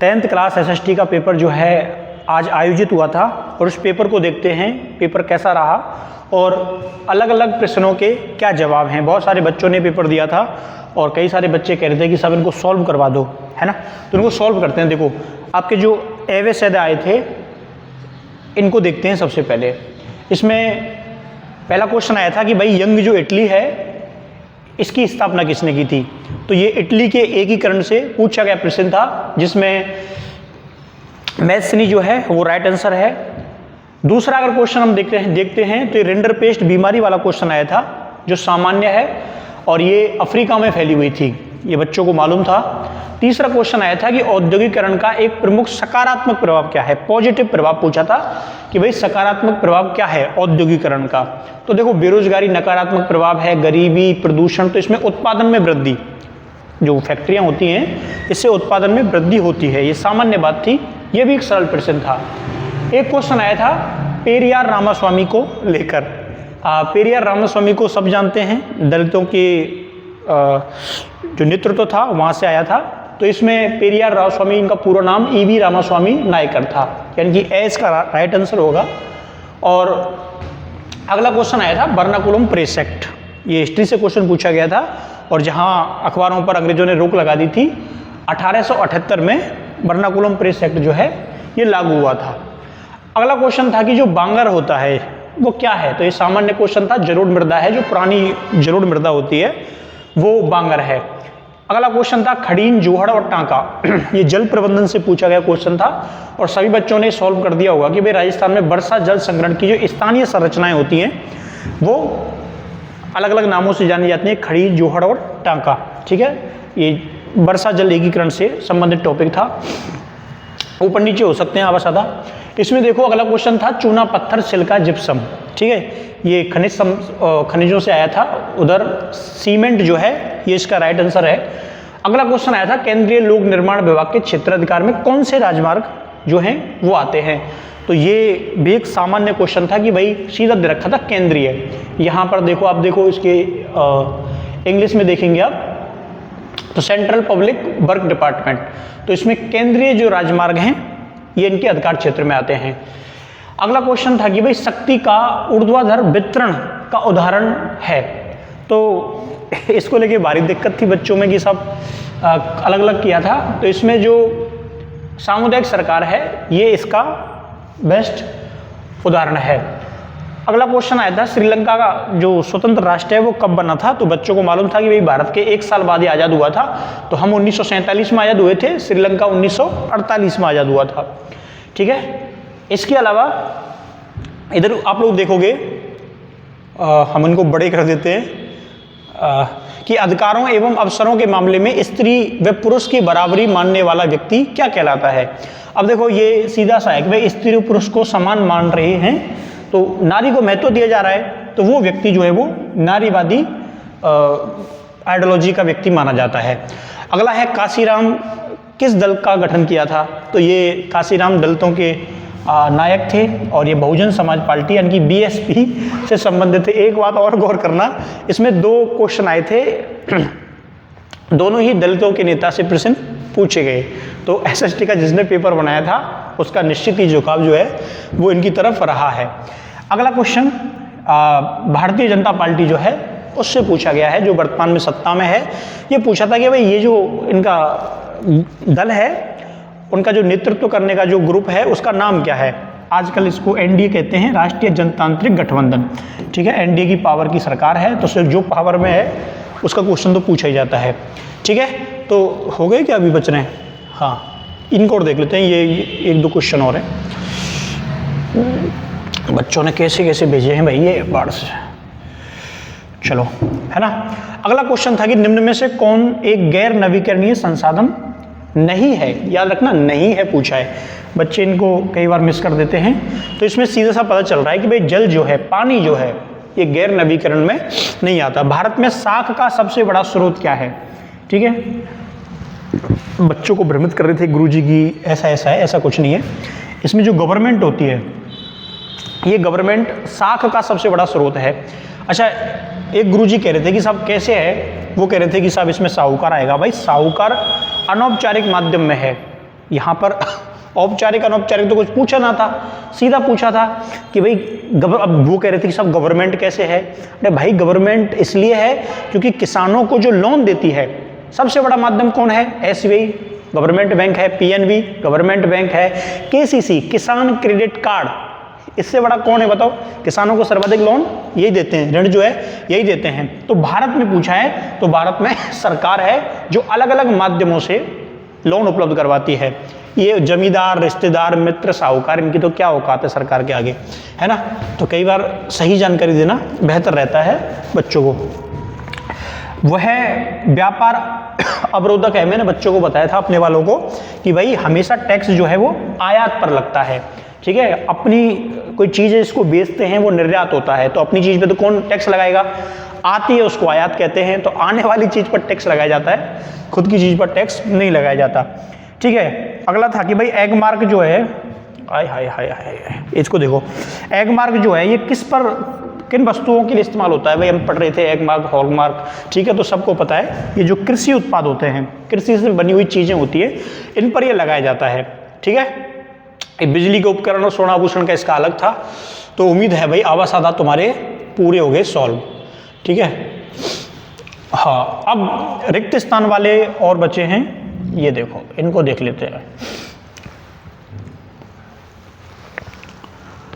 10th class SST का paper जो है आज आयोजित हुआ था और उस पेपर को देखते हैं, पेपर कैसा रहा और अलग अलग प्रश्नों के क्या जवाब हैं। बहुत सारे बच्चों ने पेपर दिया था और कई सारे बच्चे कह रहे थे कि सब इनको सॉल्व करवा दो, है ना। तो इनको सॉल्व करते हैं। देखो आपके जो एवे सैद आए थे इनको देखते हैं। सबसे पहले इसमें पहला क्वेश्चन आया था कि भाई यंग जो इटली है इसकी स्थापना किसने की थी। तो ये इटली के एकीकरण से पूछा गया प्रश्न था, जिसमें मैथ्सनी जो है वो राइट आंसर है। दूसरा अगर क्वेश्चन हम देखते हैं तो ये रिंडरपेस्ट बीमारी वाला क्वेश्चन आया था जो सामान्य है और ये अफ्रीका में फैली हुई थी, ये बच्चों को मालूम था। तीसरा क्वेश्चन आया था कि औद्योगिकरण का एक प्रमुख सकारात्मक प्रभाव क्या है, पॉजिटिव प्रभाव पूछा था कि भाई सकारात्मक प्रभाव क्या है औद्योगिकरण का। तो देखो बेरोजगारी नकारात्मक प्रभाव है, गरीबी, प्रदूषण, तो इसमें उत्पादन में वृद्धि, जो फैक्ट्रियां होती हैं इससे उत्पादन में वृद्धि होती है, ये सामान्य बात थी। ये भी एक सरल प्रश्न था। एक क्वेश्चन आया था पेरियार रामास्वामी को लेकर। पेरियार रामास्वामी को सब जानते हैं, दलितों के जो नेतृत्व था वहाँ से आया था। तो इसमें पेरियार रामास्वामी, इनका पूरा नाम ईवी रामास्वामी नायकर था, यानी कि ए इसका राइट आंसर होगा। और अगला क्वेश्चन आया था वर्नाकुलम प्रेस एक्ट, ये हिस्ट्री से क्वेश्चन पूछा गया था और जहाँ अखबारों पर अंग्रेजों ने रोक लगा दी थी 1878 में वर्नाकुलम प्रेस एक्ट जो है ये लागू हुआ था। अगला क्वेश्चन था कि जो बांगर होता है वो क्या है। तो ये सामान्य क्वेश्चन था, जलोढ़ मृदा है, जो पुरानी जलोढ़ मृदा होती है वो बांगर है। अगला क्वेश्चन था खड़ीन, जोहड़ और टांका, ये जल प्रबंधन से पूछा गया क्वेश्चन था और सभी बच्चों ने सॉल्व कर दिया होगा कि भाई राजस्थान में वर्षा जल संग्रहण की जो स्थानीय संरचनाएं होती हैं वो अलग अलग नामों से जानी जाती हैं, खड़ीन, जोहड़ और टांका। ठीक है, ये वर्षा जल एकीकरण से संबंधित टॉपिक था, ऊपर नीचे हो सकते हैं आवाज आधा। इसमें देखो अगला क्वेश्चन था चूना, पत्थर, सिलिका, जिप्सम। ठीक है, ये खनिजों से आया था। उधर सीमेंट जो है ये इसका राइट आंसर है। अगला क्वेश्चन आया था केंद्रीय लोक निर्माण विभाग के क्षेत्राधिकार में कौन से राजमार्ग जो हैं वो आते हैं। तो ये भी एक सामान्य क्वेश्चन था कि भाई सीधा दे रखा था केंद्रीय। यहाँ पर देखो, आप देखो इसके इंग्लिश में देखेंगे आप तो सेंट्रल पब्लिक वर्क डिपार्टमेंट, तो इसमें केंद्रीय जो राजमार्ग हैं ये इनके अधिकार क्षेत्र में आते हैं। अगला क्वेश्चन था कि भाई शक्ति का ऊर्ध्वाधर वितरण का उदाहरण है। तो इसको लेके भारी दिक्कत थी बच्चों में कि सब अलग अलग किया था। तो इसमें जो सामुदायिक सरकार है ये इसका बेस्ट उदाहरण है। अगला क्वेश्चन आया था श्रीलंका का जो स्वतंत्र राष्ट्र है वो कब बना था। तो बच्चों को मालूम था कि भाई भारत के 1 साल बाद ही आज़ाद हुआ था। तो हम 1947 में आज़ाद हुए थे, श्रीलंका 1948 में आज़ाद हुआ था। ठीक है, इसके अलावा इधर आप लोग देखोगे, हम इनको बड़े कर देते हैं कि अधिकारों एवं अवसरों के मामले में स्त्री व पुरुष की बराबरी मानने वाला व्यक्ति क्या कहलाता है। अब देखो ये सीधा सा है कि भाई स्त्री और पुरुष को समान मान रहे हैं तो नारी को महत्व दिया जा रहा है, तो वो व्यक्ति जो है वो नारीवादी आइडियोलॉजी का व्यक्ति माना जाता है। अगला है काशीराम किस दल का गठन किया था। तो ये काशीराम दलितों के नायक थे और ये बहुजन समाज पार्टी यानी कि बीएसपी से संबंधित थे। एक बात और गौर करना, इसमें 2 क्वेश्चन आए थे, दोनों ही दलितों के नेता से प्रश्न पूछे गए। तो एसएसटी का जिसने पेपर बनाया था उसका निश्चित ही झुकाव जो है वो इनकी तरफ रहा है। अगला क्वेश्चन भारतीय जनता पार्टी जो है उससे पूछा गया है, जो वर्तमान में सत्ता में है। ये पूछा था कि भाई ये जो इनका दल है उनका जो नेतृत्व करने का जो ग्रुप है उसका नाम क्या है। आजकल इसको एनडीए कहते हैं, राष्ट्रीय जनतांत्रिक गठबंधन। ठीक है, एनडीए की पावर की सरकार है तो सिर्फ जो पावर में है उसका क्वेश्चन तो पूछा ही जाता है। ठीक है, तो हो गए क्या, अभी बच रहे हैं। हाँ, इनको और देख लेते हैं, ये 1-2 क्वेश्चन और हैं। बच्चों ने कैसे कैसे भेजे हैं भाई ये बाढ़ से। चलो, है ना। अगला क्वेश्चन था कि निम्न में से कौन एक गैर नवीकरणीय संसाधन नहीं है। याद रखना, नहीं है पूछा है, बच्चे इनको कई बार मिस कर देते हैं। तो इसमें सीधा सा पता चल रहा है कि भाई जल जो है, पानी जो है, ये गैर नवीकरण में नहीं आता। भारत में साख का सबसे बड़ा स्रोत क्या है। ठीक है, बच्चों को भ्रमित कर रहे थे गुरुजी की ऐसा ऐसा है, ऐसा कुछ नहीं है। इसमें जो गवर्नमेंट होती है ये गवर्नमेंट साख का सबसे बड़ा स्रोत है। अच्छा, एक गुरुजी कह रहे थे कि साहब कैसे है, वो कह रहे थे कि साहब इसमें साहूकार आएगा। भाई साहूकार अनौपचारिक माध्यम में है, यहाँ पर औपचारिक अनौपचारिक तो कुछ पूछा ना था, सीधा पूछा था कि भाई अब वो कह रहे थे कि सब गवर्नमेंट कैसे है। अरे भाई गवर्नमेंट इसलिए है क्योंकि किसानों को जो लोन देती है सबसे बड़ा माध्यम कौन है? एसबीआई गवर्नमेंट बैंक है, पीएनबी गवर्नमेंट बैंक है, केसीसी किसान क्रेडिट कार्ड, इससे बड़ा कौन है बताओ? किसानों को सर्वाधिक लोन यही देते हैं, ऋण जो है यही देते हैं। तो भारत में पूछा है तो भारत में सरकार है जो अलग अलग माध्यमों से लोन उपलब्ध करवाती है। ये जमींदार, रिश्तेदार, मित्र, साहूकार, इनकी तो क्या औकात है सरकार के आगे, है ना। तो कई बार सही जानकारी देना बेहतर रहता है बच्चों को। वह व्यापार अवरोधक है, मैंने बच्चों को बताया था अपने वालों को कि भाई हमेशा टैक्स जो है वो आयात पर लगता है, ठीक है। अपनी कोई चीज़ है इसको बेचते हैं वो निर्यात होता है, तो अपनी चीज़ पे तो कौन टैक्स लगाएगा? आती है उसको आयात कहते हैं। तो आने वाली चीज़ पर टैक्स लगाया जाता है, खुद की चीज़ पर टैक्स नहीं लगाया जाता, ठीक है। अगला था कि भाई एग मार्क जो है, हाय हाय हाय हाय, इसको देखो, एग मार्क जो है ये किस पर, किन वस्तुओं के लिए इस्तेमाल होता है? भाई हम पढ़ रहे थे एग मार्क, हॉल मार्क, ठीक है। तो सबको पता है ये जो कृषि उत्पाद होते हैं, कृषि से बनी हुई चीज़ें होती है, इन पर ये लगाया जाता है, ठीक है। बिजली के उपकरण और सोना आभूषण का इसका अलग था। तो उम्मीद है भाई आवास आधा तुम्हारे पूरे हो गए सॉल्व, ठीक है। हाँ, अब रिक्त स्थान वाले और बचे हैं, ये देखो इनको देख लेते हैं।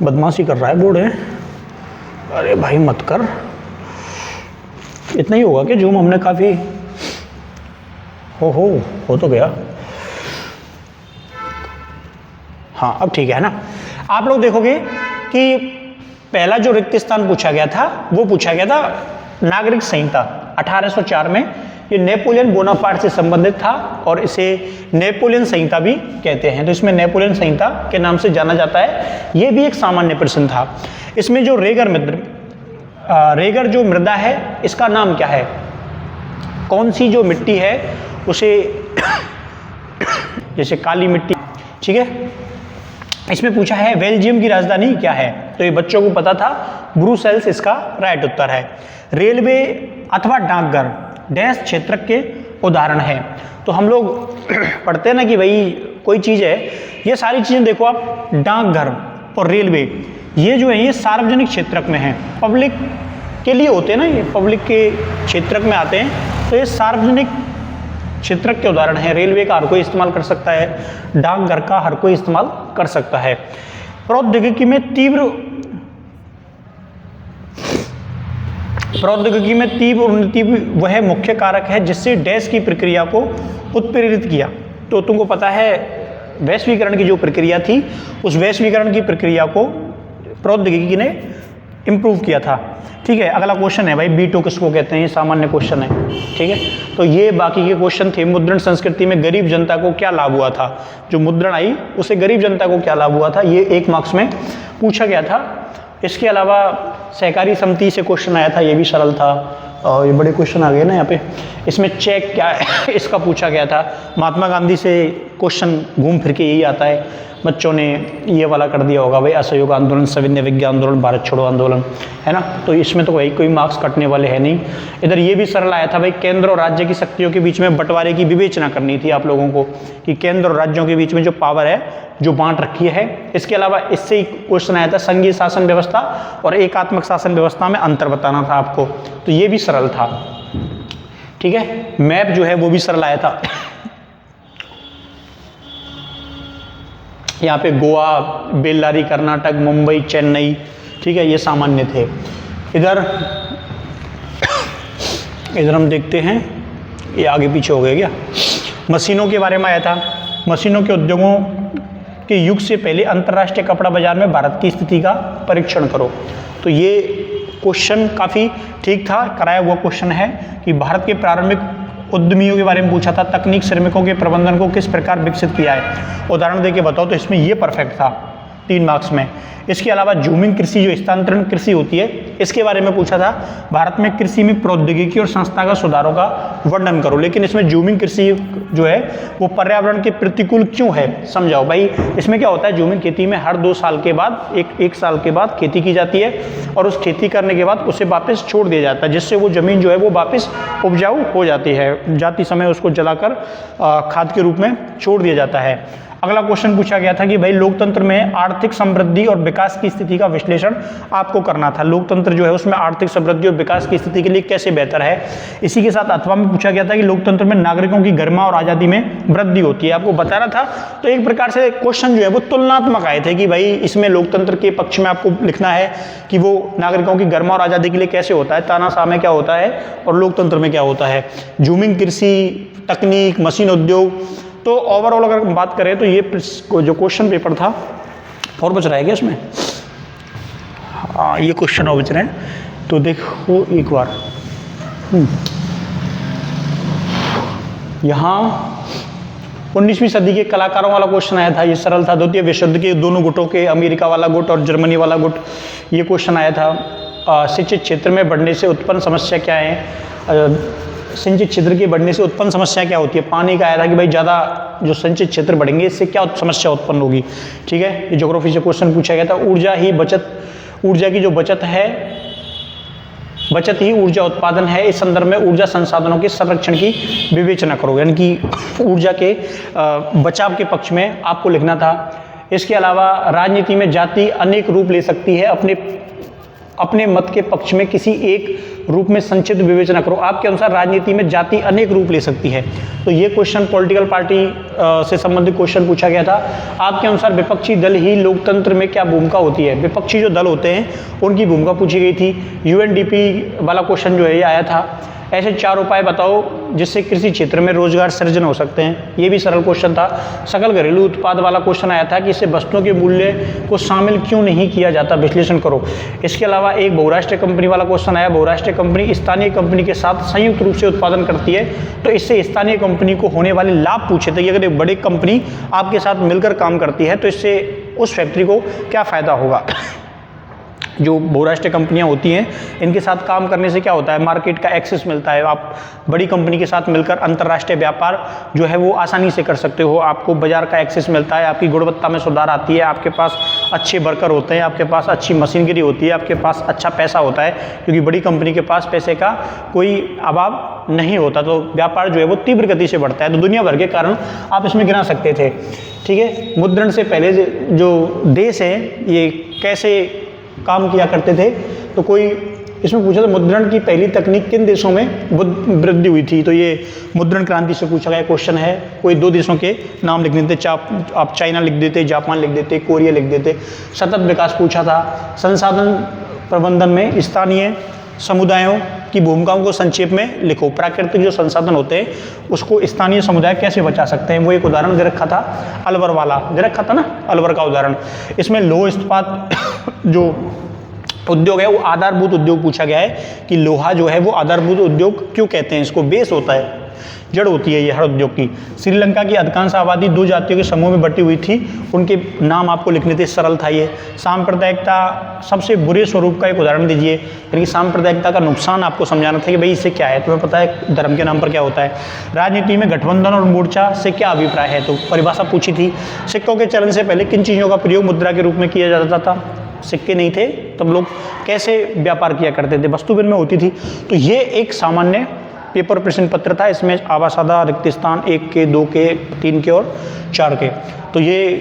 बदमाशी कर रहा है बोर्ड है, अरे भाई मत कर, इतना ही होगा कि जूम हमने काफी हो तो गया। हाँ अब ठीक है ना। आप लोग देखोगे कि पहला जो रिक्त स्थान पूछा गया था वो पूछा गया था नागरिक संहिता 1804 में। ये नेपोलियन बोनापार्ट से संबंधित था और इसे नेपोलियन संहिता भी कहते हैं। तो इसमें नेपोलियन संहिता के नाम से जाना जाता है। ये भी एक सामान्य प्रश्न था। इसमें जो रेगर जो मृदा है इसका नाम क्या है? कौन सी जो मिट्टी है उसे जैसे काली मिट्टी, ठीक है। इसमें पूछा है बेल्जियम की राजधानी क्या है? तो ये बच्चों को पता था, ब्रुसेल्स इसका राइट उत्तर है। रेलवे अथवा डाकघर डैश क्षेत्र के उदाहरण है। तो हम लोग पढ़ते हैं ना कि भाई कोई चीज़ है, ये सारी चीज़ें देखो आप, डाकघर और रेलवे ये जो है ये सार्वजनिक क्षेत्रक में है, पब्लिक के लिए होते हैं ना, ये पब्लिक के क्षेत्रक में आते हैं। तो ये सार्वजनिक क्षेत्रक के उदाहरण है। रेलवे का हर कोई इस्तेमाल कर सकता है, डाकघर का हर कोई इस्तेमाल कर सकता है। प्रौद्योगिकी में तीव्र उन्नति वह मुख्य कारक है जिससे डैश की प्रक्रिया को उत्प्रेरित किया। तो तुमको पता है वैश्वीकरण की जो प्रक्रिया थी, उस वैश्वीकरण की प्रक्रिया को प्रौद्योगिकी ने इम्प्रूव किया था, ठीक है। अगला क्वेश्चन है भाई B2 किसको कहते हैं? ये सामान्य क्वेश्चन है, ठीक है। तो ये बाकी के क्वेश्चन थे। मुद्रण संस्कृति में गरीब जनता को क्या लाभ हुआ था? जो मुद्रण आई उसे गरीब जनता को क्या लाभ हुआ था? ये 1 मार्क्स में पूछा गया था। इसके अलावा सहकारी समिति से क्वेश्चन आया था, ये भी सरल था। और ये बड़े क्वेश्चन आ गए ना यहाँ पे। इसमें चेक क्या है इसका पूछा गया था। महात्मा गांधी से क्वेश्चन घूम फिर के यही आता है। बच्चों ने ये वाला कर दिया होगा भाई, असहयोग आंदोलन, सविनय विज्ञा आंदोलन, भारत छोड़ो आंदोलन, है ना। तो इसमें तो भाई कोई मार्क्स कटने वाले हैं नहीं। इधर ये भी सरल आया था भाई, केंद्र और राज्य की शक्तियों के बीच में बंटवारे की विवेचना करनी थी आप लोगों को, कि केंद्र और राज्यों के बीच में जो पावर है जो बांट रखी है। इसके अलावा इससे ही क्वेश्चन आया था संघीय शासन व्यवस्था और एकात्मक शासन व्यवस्था में अंतर बताना था आपको। तो ये भी सरल था, ठीक है। मैप जो है वो भी सरल आया था। यहाँ पे गोवा, बेल्लारी कर्नाटक, मुंबई, चेन्नई, ठीक है, ये सामान्य थे। इधर हम देखते हैं, ये आगे पीछे हो गया क्या। मशीनों के बारे में आया था। मशीनों के उद्योगों के युग से पहले अंतर्राष्ट्रीय कपड़ा बाजार में भारत की स्थिति का परीक्षण करो। तो ये क्वेश्चन काफ़ी ठीक था, कराया हुआ क्वेश्चन है कि भारत के प्रारंभिक उद्यमियों के बारे में पूछा था। तकनीक श्रमिकों के प्रबंधन को किस प्रकार विकसित किया है? उदाहरण देके बताओ। तो इसमें ये परफेक्ट था, 3 मार्क्स में। इसके अलावा जूमिंग कृषि जो स्थानांतरण कृषि होती है, इसके बारे में पूछा था। भारत में कृषि में प्रौद्योगिकी और संस्थागत सुधारों का वर्णन करो। लेकिन इसमें जूमिंग कृषि जो है वो पर्यावरण के प्रतिकूल क्यों है, समझाओ भाई। इसमें क्या होता है, जूमिंग खेती में हर 2 साल के बाद एक साल के बाद खेती की जाती है और उस खेती करने के बाद उसे वापस छोड़ दिया जाता है, जिससे वो जमीन जो है वो वापस उपजाऊ हो जाती है। जाती समय उसको जलाकर खाद के रूप में छोड़ दिया जाता है। अगला क्वेश्चन पूछा गया था कि भाई लोकतंत्र में आर्थिक समृद्धि और विकास की स्थिति का विश्लेषण आपको करना था। लोकतंत्र जो है उसमें आर्थिक समृद्धि और विकास की स्थिति के लिए कैसे बेहतर है। इसी के साथ अथवा में पूछा गया था कि लोकतंत्र में नागरिकों की गरिमा और आज़ादी में वृद्धि होती है, आपको बताना था। तो एक प्रकार से क्वेश्चन जो है वो तुलनात्मक आए थे कि भाई इसमें लोकतंत्र के पक्ष में आपको लिखना है कि वो नागरिकों की गरिमा और आज़ादी के लिए कैसे होता है, तानाशाह में क्या होता है और लोकतंत्र में क्या होता है। जूमिंग कृषि, तकनीक, मशीन उद्योग। तो ओवरऑल अगर हम बात करें तो ये जो क्वेश्चन पेपर था, और बच रहा है क्या इसमें, ये क्वेश्चन और बच रहे हैं। तो देखो एक बार यहाँ 19वीं सदी के कलाकारों वाला क्वेश्चन आया था, ये सरल था। द्वितीय विश्व युद्ध के दोनों गुटों के, अमेरिका वाला गुट और जर्मनी वाला गुट, ये क्वेश्चन आया था। शिक्षित क्षेत्र में बढ़ने से उत्पन्न समस्या क्या है, सिंचित क्षेत्र के बढ़ने से उत्पन्न समस्या क्या होती है। पानी का आया था कि भाई ज़्यादा जो सिंचित क्षेत्र बढ़ेंगे इससे क्या समस्या उत्पन्न होगी, ठीक है। ये ज्योग्राफी से क्वेश्चन पूछा गया था। ऊर्जा की जो बचत है, बचत ही ऊर्जा उत्पादन है। इस संदर्भ में ऊर्जा संसाधनों के संरक्षण की विवेचना करो, यानी कि ऊर्जा के बचाव के पक्ष में आपको लिखना था। इसके अलावा राजनीति में जाति अनेक रूप ले सकती है, अपने मत के पक्ष में किसी एक रूप में संक्षिप्त विवेचना करो। आपके अनुसार राजनीति में जाति अनेक रूप ले सकती है। तो ये क्वेश्चन पॉलिटिकल पार्टी से संबंधित क्वेश्चन पूछा गया था। आपके अनुसार विपक्षी दल ही लोकतंत्र में क्या भूमिका होती है। विपक्षी जो दल होते हैं उनकी भूमिका पूछी गई थी। यूएनडीपी वाला क्वेश्चन जो है ये आया था। ऐसे 4 उपाय बताओ जिससे कृषि क्षेत्र में रोजगार सृजन हो सकते हैं, ये भी सरल क्वेश्चन था। सकल घरेलू उत्पाद वाला क्वेश्चन आया था कि इससे वस्तुओं के मूल्य को शामिल क्यों नहीं किया जाता, विश्लेषण करो। इसके अलावा एक बहुराष्ट्रीय कंपनी वाला क्वेश्चन आया। बहुराष्ट्रीय कंपनी स्थानीय कंपनी के साथ संयुक्त रूप से उत्पादन करती है, तो इससे स्थानीय कंपनी को होने वाले लाभ पूछे थे कि अगर एक बड़ी कंपनी आपके साथ मिलकर काम करती है तो इससे उस फैक्ट्री को क्या फ़ायदा होगा। जो बहुराष्ट्रीय कंपनियां होती हैं इनके साथ काम करने से क्या होता है, मार्केट का एक्सेस मिलता है। आप बड़ी कंपनी के साथ मिलकर अंतर्राष्ट्रीय व्यापार जो है वो आसानी से कर सकते हो। आपको बाजार का एक्सेस मिलता है, आपकी गुणवत्ता में सुधार आती है, आपके पास अच्छे वर्कर होते हैं, आपके पास अच्छी मशीनरी होती है, आपके पास अच्छा पैसा होता है, क्योंकि बड़ी कंपनी के पास पैसे का कोई अभाव नहीं होता। तो व्यापार जो है वो तीव्र गति से बढ़ता है। तो दुनिया भर के कारण आप इसमें गिना सकते थे, ठीक है। मुद्रण से पहले जो देश है ये कैसे काम किया करते थे, तो कोई इसमें पूछा था मुद्रण की पहली तकनीक किन देशों में वृद्धि हुई थी। तो ये मुद्रण क्रांति से पूछा गया क्वेश्चन है। कोई 2 देशों के नाम लिख देते, आप चाइना लिख देते, जापान लिख देते, कोरिया लिख देते। सतत विकास पूछा था। संसाधन प्रबंधन में स्थानीय समुदायों की भूमिकाओं को संक्षेप में लिखो। प्राकृतिक जो संसाधन होते हैं उसको स्थानीय समुदाय कैसे बचा सकते हैं, वो एक उदाहरण दे रखा था। अलवर वाला दे रखा था ना, अलवर का उदाहरण। इसमें लोह इस्पात जो उद्योग है वो आधारभूत उद्योग पूछा गया है कि लोहा जो है वो आधारभूत उद्योग क्यों कहते हैं, इसको बेस होता है, जड़ होती है ये हर उद्योग की। श्रीलंका की अधिकांश आबादी 2 जातियों के समूह में बटी हुई थी, उनके नाम आपको लिखने थे, सरल था ये। सांप्रदायिकता सबसे बुरे स्वरूप का एक उदाहरण दीजिए, यानी कि सांप्रदायिकता का नुकसान आपको समझाना था कि भाई इससे क्या है, तुम्हें पता है धर्म के नाम पर क्या होता है। राजनीति में गठबंधन और मोर्चा से क्या अभिप्राय है, तो परिभाषा पूछी थी। सिक्कों के चलन से पहले किन चीज़ों का प्रयोग मुद्रा के रूप में किया जाता था। सिक्के नहीं थे तब लोग कैसे व्यापार किया करते थे, वस्तु विनिमय होती थी। तो ये एक सामान्य पेपर प्रश्न पत्र था। इसमें आवासादा, रिक्त स्थान 1 के, 2 के, 3 के और 4 के। तो ये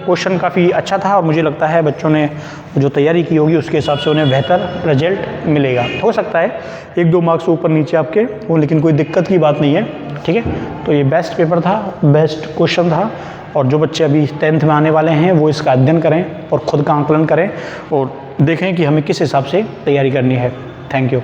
क्वेश्चन काफ़ी अच्छा था और मुझे लगता है बच्चों ने जो तैयारी की होगी उसके हिसाब से उन्हें बेहतर रिजल्ट मिलेगा। हो सकता है 1-2 मार्क्स ऊपर नीचे आपके वो, लेकिन कोई दिक्कत की बात नहीं है, ठीक है। तो ये बेस्ट पेपर था, बेस्ट क्वेश्चन था। और जो बच्चे अभी 10th में आने वाले हैं वो इसका अध्ययन करें और ख़ुद का आंकलन करें और देखें कि हमें किस हिसाब से तैयारी करनी है। Thank you.